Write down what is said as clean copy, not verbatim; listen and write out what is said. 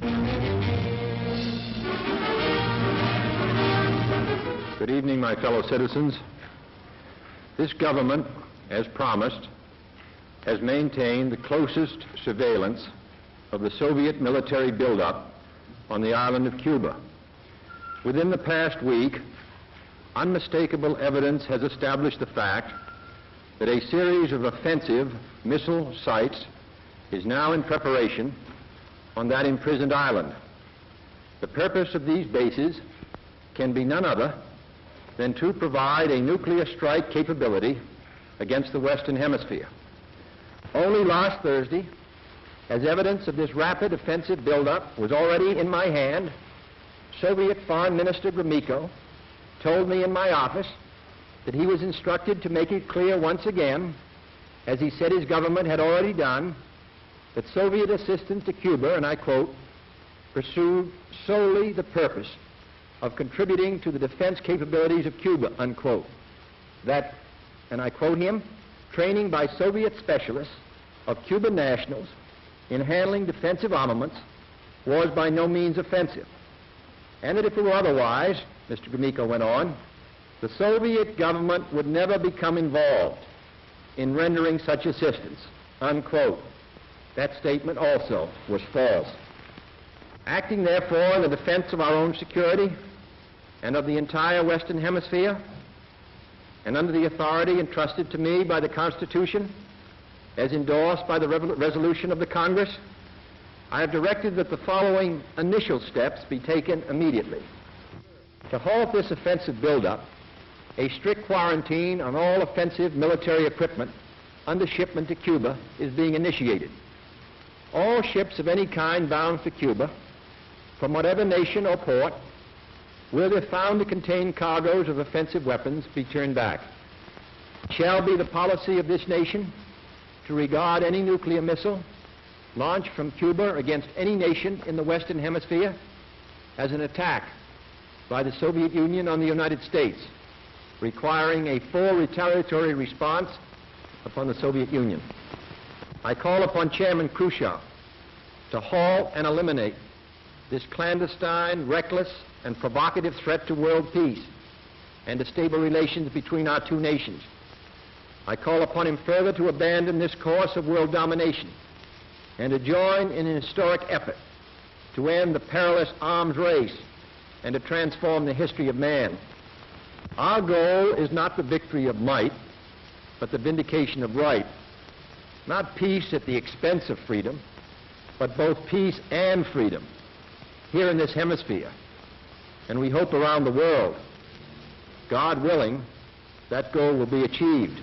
Good evening, my fellow citizens. This government, as promised, has maintained the closest surveillance of the Soviet military buildup on the island of Cuba. Within the past week, unmistakable evidence has established the fact that a series of offensive missile sites is now in preparation on that imprisoned island. The purpose of these bases can be none other than to provide a nuclear strike capability against the Western Hemisphere. Only last Thursday, as evidence of this rapid offensive buildup was already in my hand, Soviet Foreign Minister Gromyko told me in my office that he was instructed to make it clear once again, as he said his government had already done, that Soviet assistance to Cuba, and I quote, pursued solely the purpose of contributing to the defense capabilities of Cuba, unquote. That, and I quote him, training by Soviet specialists of Cuban nationals in handling defensive armaments was by no means offensive. And that if it were otherwise, Mr. Gromyko went on, the Soviet government would never become involved in rendering such assistance, unquote. That statement also was false. Acting therefore in the defense of our own security and of the entire Western Hemisphere, and under the authority entrusted to me by the Constitution, as endorsed by the resolution of the Congress, I have directed that the following initial steps be taken immediately. To halt this offensive buildup, a strict quarantine on all offensive military equipment under shipment to Cuba is being initiated. All ships of any kind bound for Cuba, from whatever nation or port, will, if found to contain cargoes of offensive weapons, be turned back. It shall be the policy of this nation to regard any nuclear missile launched from Cuba against any nation in the Western Hemisphere as an attack by the Soviet Union on the United States, requiring a full retaliatory response upon the Soviet Union. I call upon Chairman Khrushchev to halt and eliminate this clandestine, reckless, and provocative threat to world peace and to stable relations between our two nations. I call upon him further to abandon this course of world domination and to join in an historic effort to end the perilous arms race and to transform the history of man. Our goal is not the victory of might, but the vindication of right. Not peace at the expense of freedom, but both peace and freedom here in this hemisphere, and we hope around the world. God willing, that goal will be achieved.